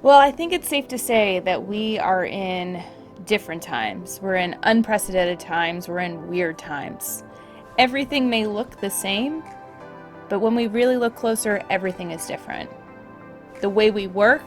Well, I think it's safe to say that we are in different times. We're in unprecedented times. We're in weird times. Everything may look the same, but when we really look closer, everything is different. The way we work,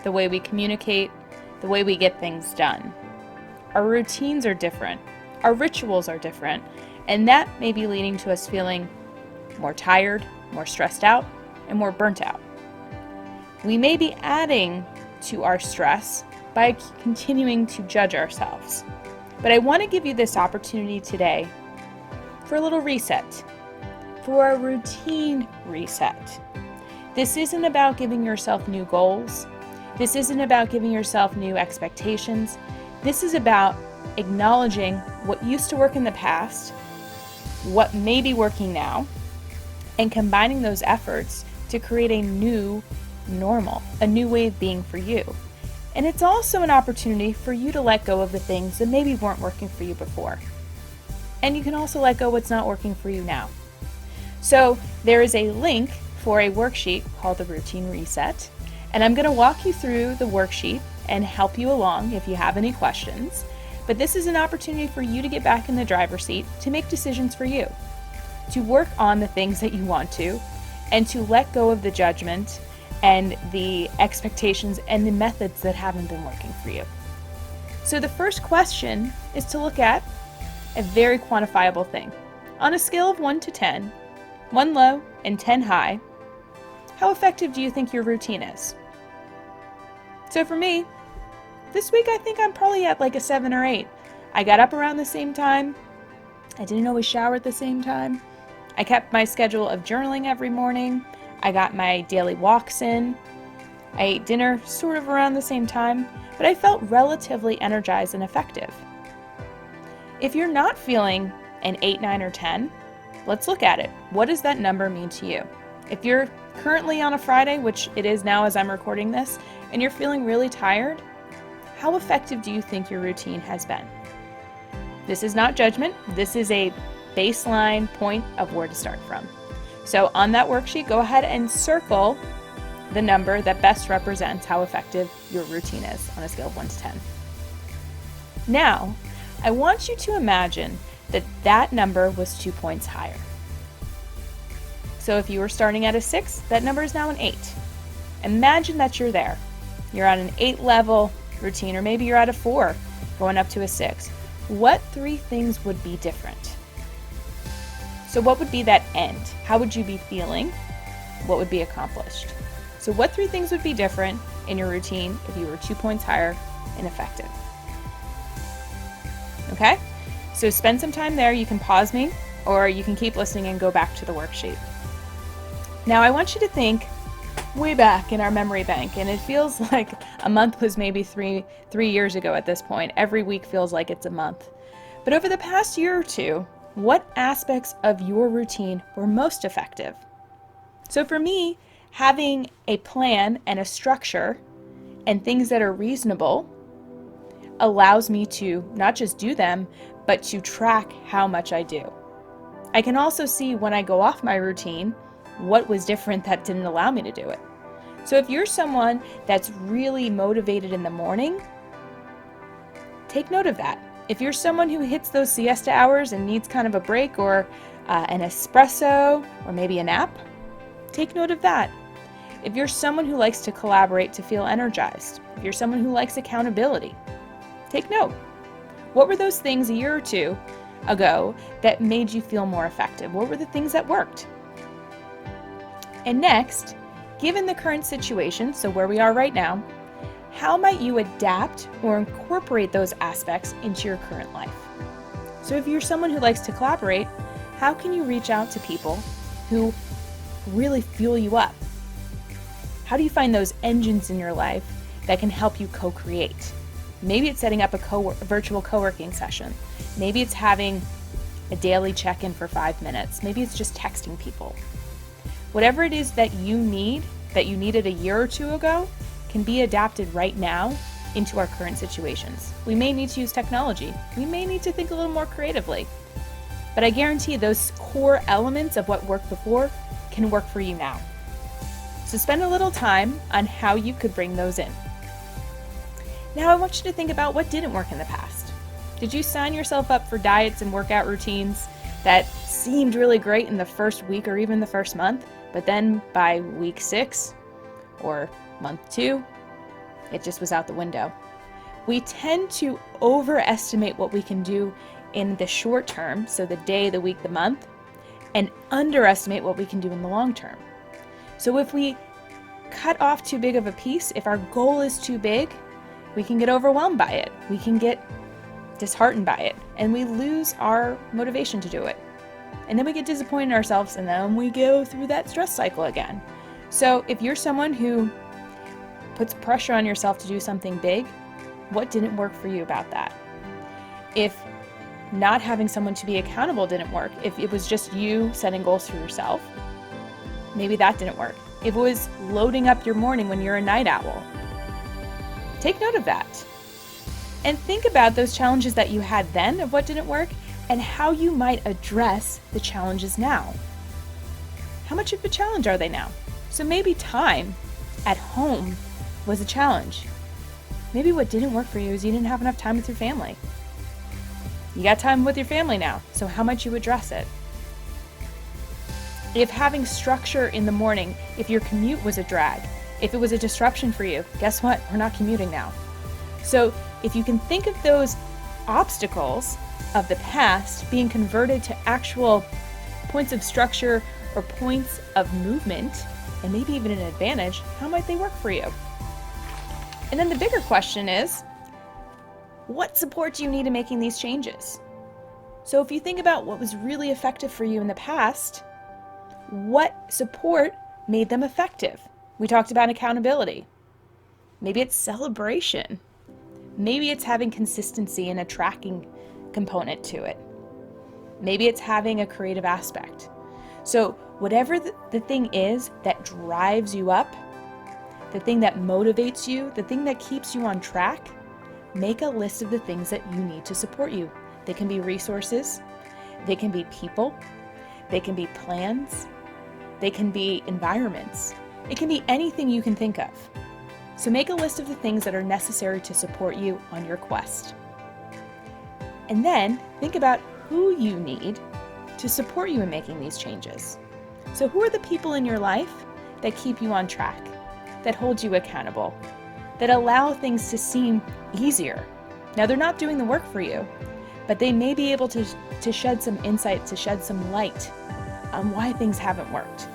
the way we communicate, the way we get things done. Our routines are different. Our rituals are different. And that may be leading to us feeling more tired, more stressed out, and more burnt out. We may be adding to our stress by continuing to judge ourselves. But I want to give you this opportunity today for a little reset, for a routine reset. This isn't about giving yourself new goals. This isn't about giving yourself new expectations. This is about acknowledging what used to work in the past, what may be working now, and combining those efforts to create a new normal, a new way of being for you. And it's also an opportunity for you to let go of the things that maybe weren't working for you before. And you can also let go what's not working for you now. So there is a link for a worksheet called the Routine Reset. And I'm going to walk you through the worksheet and help you along if you have any questions. But this is an opportunity for you to get back in the driver's seat, to make decisions for you, to work on the things that you want to, and to let go of the judgment and the expectations and the methods that haven't been working for you. So the first question is to look at a very quantifiable thing. On a scale of 1 to 10, 1 low and 10 high, how effective do you think your routine is? So for me, this week I think I'm probably at like a 7 or 8. I got up around the same time. I didn't always shower at the same time. I kept my schedule of journaling every morning. I got my daily walks in. I ate dinner sort of around the same time, but I felt relatively energized and effective. If you're not feeling an 8, 9, or 10, let's look at it. What does that number mean to you? If you're currently on a Friday, which it is now as I'm recording this, and you're feeling really tired, how effective do you think your routine has been? This is not judgment. This is a baseline point of where to start from. So on that worksheet, go ahead and circle the number that best represents how effective your routine is on a scale of 1 to 10. Now, I want you to imagine that that number was 2 points higher. So if you were starting at a 6, that number is now an 8. Imagine that you're there. You're on an 8 level routine, or maybe you're at a 4, going up to a 6. What 3 things would be different? So what would be that end? How would you be feeling? What would be accomplished? So what 3 things would be different in your routine if you were 2 points higher and effective? Okay? So spend some time there. You can pause me, or you can keep listening and go back to the worksheet. Now I want you to think way back in our memory bank, and it feels like a month was maybe three years ago at this point. Every week feels like it's a month. But over the past year or two, what aspects of your routine were most effective? So for me, having a plan and a structure and things that are reasonable allows me to not just do them, but to track how much I do. I can also see when I go off my routine what was different that didn't allow me to do it. So if you're someone that's really motivated in the morning, take note of that. If you're someone who hits those siesta hours and needs kind of a break, or an espresso, or maybe a nap, take note of that. If you're someone who likes to collaborate to feel energized, if you're someone who likes accountability, take note. What were those things a year or two ago that made you feel more effective? What were the things that worked? And next, given the current situation, so where we are right now, how might you adapt or incorporate those aspects into your current life? So if you're someone who likes to collaborate, how can you reach out to people who really fuel you up? How do you find those engines in your life that can help you co-create? Maybe it's setting up a virtual co-working session. Maybe it's having a daily check-in for 5 minutes. Maybe it's just texting people. Whatever it is that you need, that you needed a year or two ago, can be adapted right now into our current situations. We may need to use technology. We may need to think a little more creatively. But I guarantee those core elements of what worked before can work for you now. So spend a little time on how you could bring those in. Now I want you to think about what didn't work in the past. Did you sign yourself up for diets and workout routines that seemed really great in the first week or even the first month, but then by week 6 or month 2, it just was out the window? We tend to overestimate what we can do in the short term, so the day, the week, the month, and underestimate what we can do in the long term. So if we cut off too big of a piece, if our goal is too big, we can get overwhelmed by it. We can get disheartened by it, and we lose our motivation to do it. And then we get disappointed in ourselves, and then we go through that stress cycle again. So if you're someone who puts pressure on yourself to do something big, what didn't work for you about that? If not having someone to be accountable didn't work, if it was just you setting goals for yourself, maybe that didn't work. If it was loading up your morning when you're a night owl, take note of that. And think about those challenges that you had then of what didn't work and how you might address the challenges now. How much of a challenge are they now? So maybe time at home was a challenge. Maybe what didn't work for you is you didn't have enough time with your family. You got time with your family now, so how might you address it? If having structure in the morning, if your commute was a drag, if it was a disruption for you, guess what? We're not commuting now. So if you can think of those obstacles of the past being converted to actual points of structure or points of movement, and maybe even an advantage, how might they work for you? And then the bigger question is, what support do you need in making these changes? So if you think about what was really effective for you in the past, what support made them effective? We talked about accountability. Maybe it's celebration. Maybe it's having consistency and a tracking component to it. Maybe it's having a creative aspect. So whatever the thing is that drives you up, the thing that motivates you, the thing that keeps you on track, make a list of the things that you need to support you. They can be resources, they can be people, they can be plans, they can be environments. It can be anything you can think of. So make a list of the things that are necessary to support you on your quest. And then think about who you need to support you in making these changes. So who are the people in your life that keep you on track, that hold you accountable, that allow things to seem easier? Now, they're not doing the work for you, but they may be able to shed some insight, to shed some light on why things haven't worked.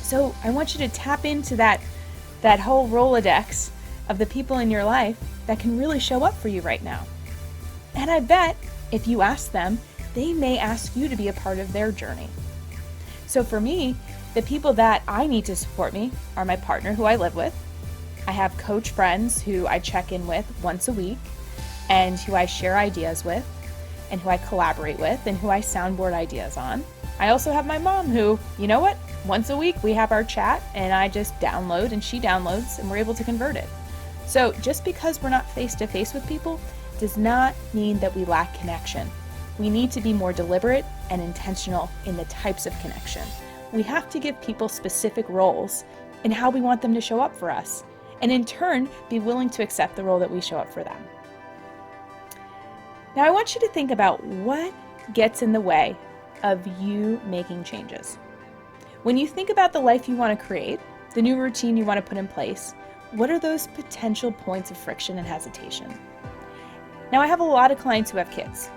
So I want you to tap into that whole Rolodex of the people in your life that can really show up for you right now. And I bet if you ask them, they may ask you to be a part of their journey. So for me, the people that I need to support me are my partner who I live with. I have coach friends who I check in with once a week and who I share ideas with and who I collaborate with and who I soundboard ideas on. I also have my mom who, you know what? Once a week we have our chat and I just download and she downloads and we're able to convert it. So just because we're not face to face with people does not mean that we lack connection. We need to be more deliberate and intentional in the types of connection. We have to give people specific roles in how we want them to show up for us, and in turn, be willing to accept the role that we show up for them. Now, I want you to think about what gets in the way of you making changes. When you think about the life you want to create, the new routine you want to put in place, what are those potential points of friction and hesitation? Now, I have a lot of clients who have kids.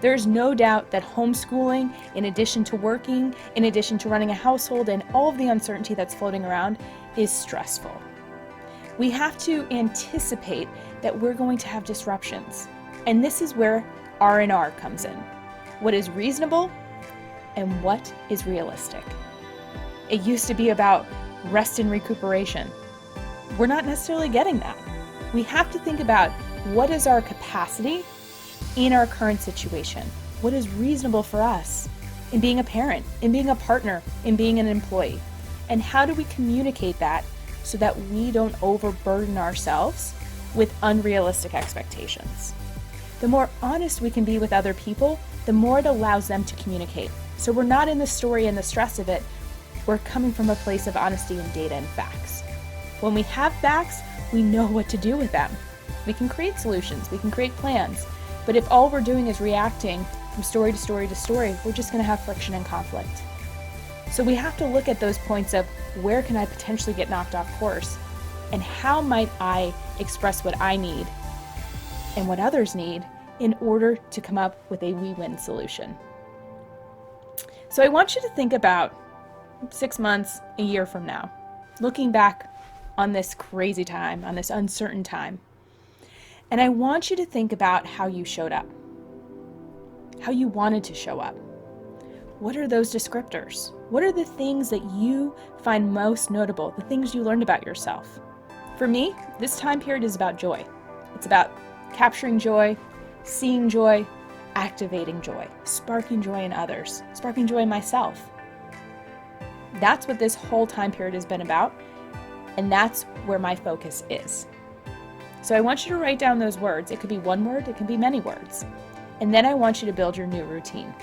There's no doubt that homeschooling, in addition to working, in addition to running a household and all of the uncertainty that's floating around, is stressful. We have to anticipate that we're going to have disruptions. And this is where R&R comes in. What is reasonable and what is realistic? It used to be about rest and recuperation. We're not necessarily getting that. We have to think about what is our capacity in our current situation? What is reasonable for us in being a parent, in being a partner, in being an employee? And how do we communicate that so that we don't overburden ourselves with unrealistic expectations? The more honest we can be with other people, the more it allows them to communicate. So we're not in the story and the stress of it. We're coming from a place of honesty and data and facts. When we have facts, we know what to do with them. We can create solutions, we can create plans. But if all we're doing is reacting from story to story to story, we're just going to have friction and conflict. So we have to look at those points of where can I potentially get knocked off course, and how might I express what I need and what others need in order to come up with a we-win solution. So I want you to think about 6 months, a year from now, looking back on this crazy time, on this uncertain time. And I want you to think about how you showed up, how you wanted to show up. What are those descriptors? What are the things that you find most notable, the things you learned about yourself? For me, this time period is about joy. It's about capturing joy, seeing joy, activating joy, sparking joy in others, sparking joy in myself. That's what this whole time period has been about, and that's where my focus is. So I want you to write down those words. It could be one word, it can be many words. And then I want you to build your new routine.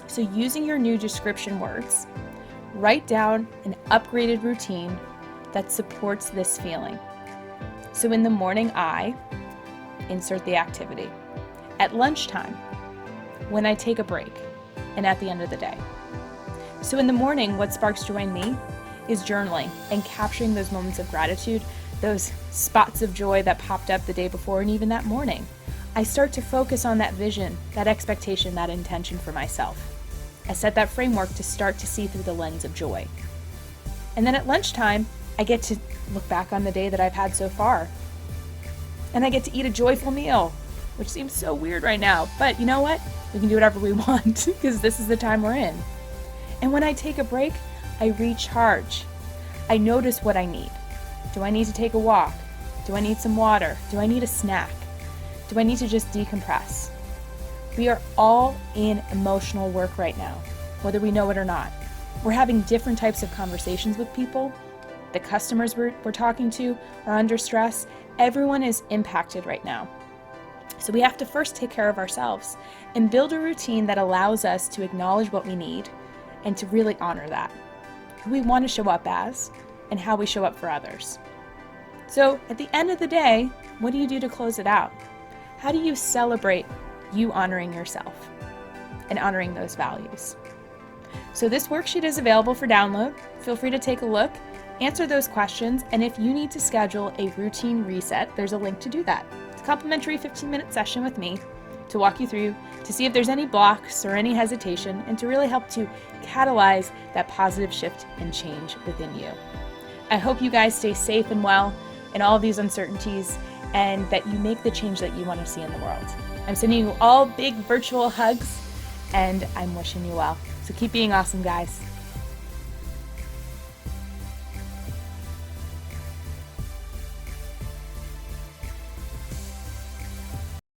So using your new description words, write down an upgraded routine that supports this feeling. So in the morning, I insert the activity. At lunchtime, when I take a break, and at the end of the day. So in the morning, what sparks joy in me is journaling and capturing those moments of gratitude, those spots of joy that popped up the day before and even that morning. I start to focus on that vision, that expectation, that intention for myself. I set that framework to start to see through the lens of joy. And then at lunchtime, I get to look back on the day that I've had so far. And I get to eat a joyful meal, which seems so weird right now. But you know what? We can do whatever we want because this is the time we're in. And when I take a break, I recharge. I notice what I need. Do I need to take a walk? Do I need some water? Do I need a snack? Do I need to just decompress? We are all in emotional work right now, whether we know it or not. We're having different types of conversations with people. The customers we're talking to are under stress. Everyone is impacted right now. So we have to first take care of ourselves and build a routine that allows us to acknowledge what we need and to really honor that, who we want to show up as and how we show up for others. So at the end of the day, what do you do to close it out? How do you celebrate you honoring yourself and honoring those values? So this worksheet is available for download. Feel free to take a look, answer those questions, and if you need to schedule a routine reset, there's a link to do that. It's a complimentary 15-minute session with me to walk you through, to see if there's any blocks or any hesitation, and to really help to catalyze that positive shift and change within you. I hope you guys stay safe and well in all of these uncertainties, and that you make the change that you want to see in the world. I'm sending you all big virtual hugs, and I'm wishing you well. So keep being awesome, guys.